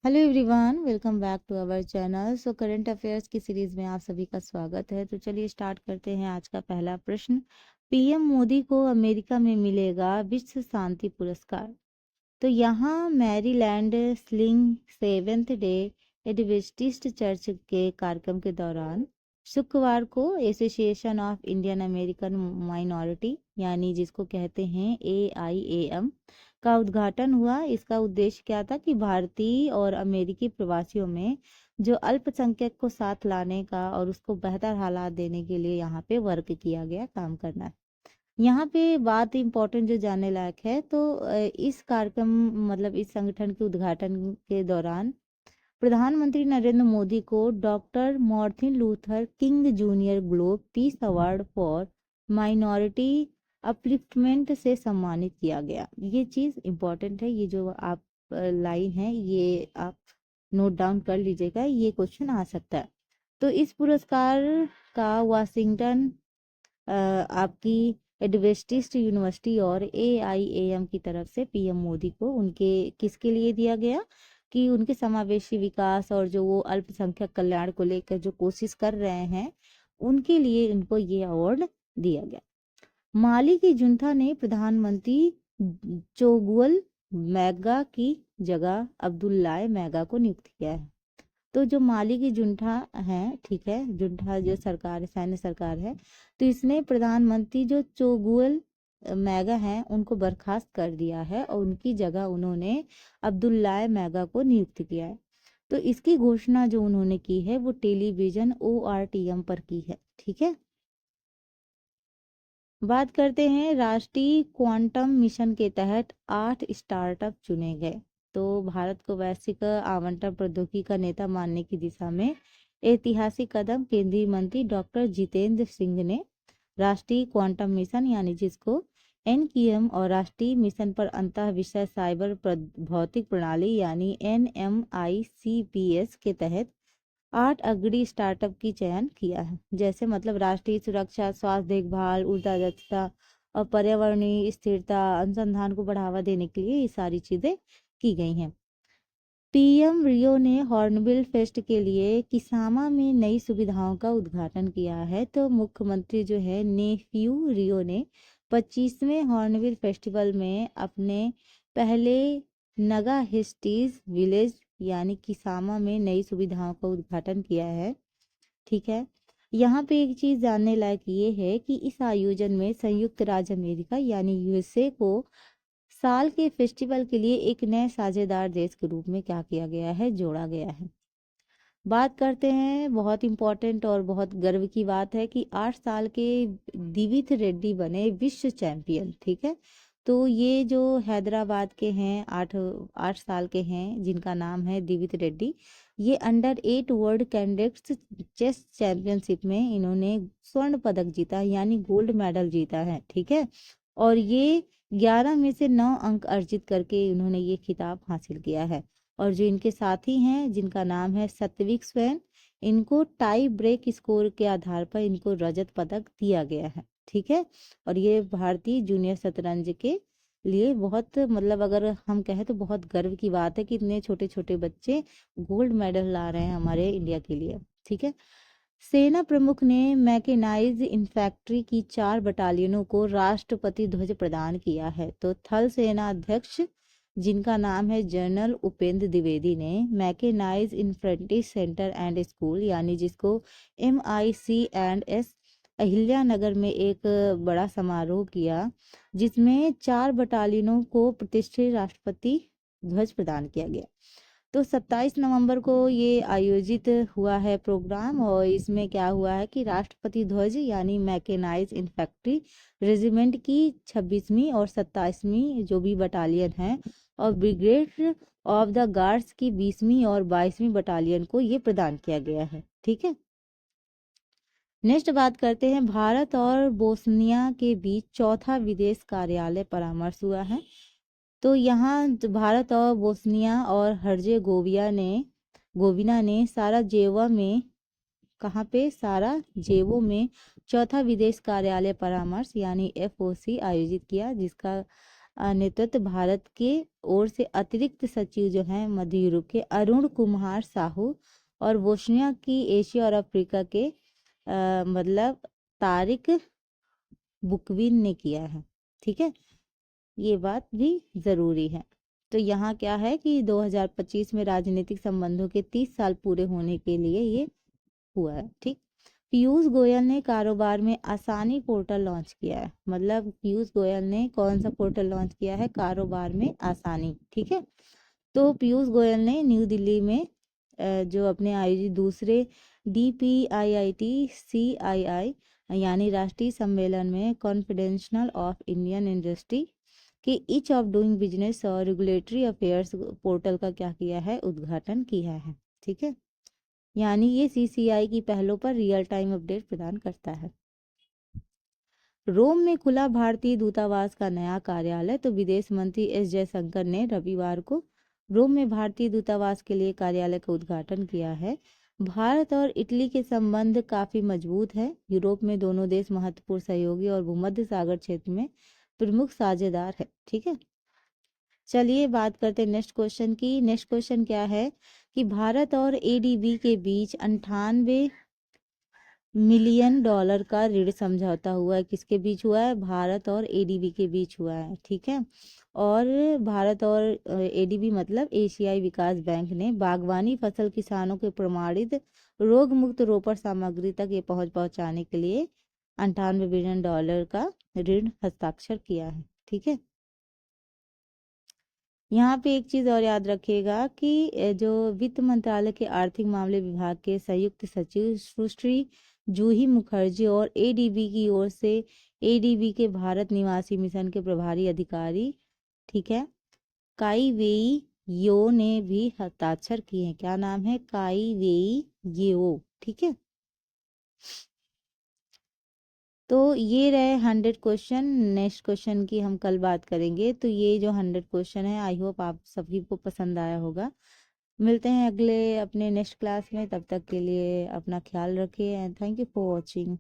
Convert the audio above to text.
Hello everyone, welcome back to our channel. Current affairs की series में आप सभी का स्वागत है। तो चलिए स्टार्ट करते हैं। आज का पहला प्रश्न, पीएम मोदी को अमेरिका में मिलेगा विश्व शांति पुरस्कार। तो यहाँ Maryland sling seventh day Adventist church के कार्यक्रम के दौरान शुक्रवार को association of Indian American minority यानी जिसको कहते हैं AIAM का उद्घाटन हुआ। इसका उद्देश्य क्या था कि भारतीय और अमेरिकी प्रवासियों में जो अल्पसंख्यक को साथ लाने का और उसको बेहतर हालात देने के लिए यहाँ पे वर्क किया गया, काम करना है। यहाँ पे बात इम्पोर्टेंट जो जानने लायक है, तो इस कार्यक्रम मतलब इस संगठन के उद्घाटन के दौरान प्रधानमंत्री नरेंद्र मोदी को doctor Martin Luther king junior globe peace award for minority upliftment से सम्मानित किया गया। ये चीज़ इम्पोर्टेंट है। ये जो आप लाइन है ये आप नोट डाउन कर लीजिएगा, ये क्वेश्चन आ सकता है। तो इस पुरस्कार का वाशिंगटन आपकी एडवेंटिस्ट यूनिवर्सिटी और AIAM की तरफ से पीएम मोदी को उनके किसके लिए दिया गया कि उनके समावेशी विकास और जो वो अल्पसंख्यक कल्याण को लेकर जो कोशिश कर रहे हैं उनके लिए उनको ये अवार्ड दिया गया। माली की जुंता ने प्रधानमंत्री चोगुल मैगा की जगह अब्दुल्लाह मैगा को नियुक्त किया है। तो जो माली की जुंटा है, ठीक है, जुंटा जो सरकार है, सैन्य सरकार है, तो इसने प्रधानमंत्री जो चोगुल मैगा हैं उनको बर्खास्त कर दिया है और उनकी जगह उन्होंने अब्दुल्लाह मैगा को नियुक्त किया है। तो इसकी घोषणा जो उन्होंने की है वो टेलीविजन ORTM पर की है। ठीक है, बात करते हैं राष्ट्रीय क्वांटम मिशन के तहत 8 स्टार्टअप चुने गए। तो भारत को वैश्विक आवंटन प्रौद्योगिकी का नेता मानने की दिशा में ऐतिहासिक कदम केंद्रीय मंत्री डॉक्टर जितेंद्र सिंह ने राष्ट्रीय क्वांटम मिशन यानी जिसको NQM और राष्ट्रीय मिशन पर अंतः विषय साइबर भौतिक प्रणाली यानी NMICPS के तहत 8 अग्रणी स्टार्टअप की चयन किया है। जैसे मतलब राष्ट्रीय सुरक्षा, स्वास्थ्य देखभाल, ऊर्जा दक्षता और पर्यावरणीय स्थिरता अनुसंधान को बढ़ावा देने के लिए ये सारी चीजें की गई हैं। PM रियो ने हॉर्नबिल फेस्ट के लिए किसामा में नई सुविधाओं का उद्घाटन किया है। तो मुख्यमंत्री जो है नेफ्यू रियो ने 25वें हॉर्नबिल फेस्टिवल में अपने पहले नगा हिस्टीज विलेज यानी किसामा में नई सुविधाओं का उद्घाटन किया है। ठीक है, यहाँ पे एक चीज जानने लायक ये है कि इस आयोजन में संयुक्त राज्य अमेरिका यानी USA को साल के फेस्टिवल के लिए एक नए साझेदार देश के रूप में क्या किया गया है, जोड़ा गया है। बात करते हैं, बहुत इंपॉर्टेंट और बहुत गर्व की बात है कि 8 साल के दिविथ रेड्डी बने विश्व चैंपियन। ठीक है, तो ये जो हैदराबाद के हैं 8 साल के हैं जिनका नाम है दिविथ रेड्डी, ये under 8 world candidates chess championship में इन्होंने स्वर्ण पदक जीता यानी गोल्ड मेडल जीता है। ठीक है, और ये 11 में से 9 अंक अर्जित करके इन्होंने ये खिताब हासिल किया है। और जो इनके साथी हैं जिनका नाम है सत्विक स्वैन, इनको टाई ब्रेक स्कोर के आधार पर इनको रजत पदक दिया गया है। ठीक है, और ये भारतीय जूनियर शतरंज के लिए बहुत मतलब अगर हम कहें तो बहुत गर्व की बात है कि इतने छोटे छोटे बच्चे गोल्ड मेडल ला रहे हैं हमारे इंडिया के लिए। ठीक है, सेना प्रमुख ने मैकेनाइज्ड इन्फैंट्री की 4 बटालियनों को राष्ट्रपति ध्वज प्रदान किया है। तो थल सेना अध्यक्ष जिनका नाम है जनरल उपेंद्र द्विवेदी ने mechanised infantry centre and school यानी जिसको MIC&S अहिल्यानगर में एक बड़ा समारोह किया जिसमें 4 बटालियनों को प्रतिष्ठित राष्ट्रपति ध्वज प्रदान किया गया। तो 27 नवंबर को ये आयोजित हुआ है प्रोग्राम और इसमें क्या हुआ है कि राष्ट्रपति ध्वज यानी मैकेनाइज इन्फैंट्री रेजिमेंट की 26वीं और 27वीं जो भी बटालियन है और ब्रिगेड ऑफ द गार्ड्स की 20वीं और 22वीं बटालियन को ये प्रदान किया गया है। ठीक है, नेक्स्ट बात करते हैं, भारत और बोस्निया के बीच चौथा विदेश कार्यालय परामर्श हुआ है। तो यहाँ भारत और बोस्निया और गोविना ने साराजेवो में कहाँ पे साराजेवो में चौथा विदेश कार्यालय परामर्श यानी FOC आयोजित किया जिसका नेतृत्व भारत के ओर से अतिरिक्त सचिव जो हैं मध्य यूरोप के अरुण कुमार साहू और बोस्निया की एशिया और अफ्रीका के मतलब तारिक बुकविन ने किया है। ठीक है, ये बात भी ज़रूरी है। तो यहाँ क्या है कि 2025 में राजनीतिक संबंधों के 30 साल पूरे होने के लिए ये हुआ है। ठीक, पीयूष गोयल ने कारोबार में आसानी पोर्टल लॉन्च किया है। मतलब पीयूष गोयल ने कौन सा पोर्टल लॉन्च किया है? कारोबार में आसानी। ठीक है, तो पीयूष गोयल ने न्यू दिल्ली में जो अपने आयोजित दूसरे DPIIT CII यानी राष्ट्रीय सम्मेलन में कॉन्फिडेंशियल ऑफ इंडियन इंडस्ट्री के ईच ऑफ डूइंग बिजनेस और रेगुलेटरी अफेयर्स पोर्टल का क्या किया है? उद्घाटन किया है। ठीक है, यानी ये CCI की पहलों पर रियल टाइम अपडेट प्रदान करता है। रोम में खुला भारतीय दूतावास का नया कार्यालय। तो विदेश मंत्री एस जयशंकर ने रविवार को रोम में भारतीय दूतावास के लिए कार्यालय का उद्घाटन किया है। भारत और इटली के संबंध काफी मजबूत है। यूरोप में दोनों देश महत्वपूर्ण सहयोगी और भूमध्य सागर क्षेत्र में प्रमुख साझेदार है। ठीक है, चलिए बात करते हैं नेक्स्ट क्वेश्चन की। नेक्स्ट क्वेश्चन क्या है कि भारत और ADB के बीच 98 मिलियन डॉलर का ऋण समझौता हुआ है। किसके बीच हुआ है? भारत और ADB के बीच हुआ है। ठीक है, और भारत और ADB मतलब एशियाई विकास बैंक ने बागवानी फसल किसानों के प्रमाणित रोग मुक्त रोपण सामग्री तक ये पहुंचाने के लिए 98 बिलियन डॉलर का ऋण हस्ताक्षर किया है। ठीक है, यहाँ पे एक चीज और याद रखिएगा कि जो वित्त मंत्रालय के आर्थिक मामले विभाग के संयुक्त सचिव सुश्री जूही मुखर्जी और ADB की ओर से ADB के भारत निवासी मिशन के प्रभारी अधिकारी, ठीक है, काई वेई यो ने भी हस्ताक्षर किए हैं। क्या नाम है? काई वेई येओ। ठीक है, तो ये रहे 100 क्वेश्चन। नेक्स्ट क्वेश्चन की हम कल बात करेंगे। तो ये जो 100 क्वेश्चन है, आई होप आप सभी को पसंद आया होगा। मिलते हैं अगले अपने नेक्स्ट क्लास में। तब तक के लिए अपना ख्याल रखिए and thank you for watching.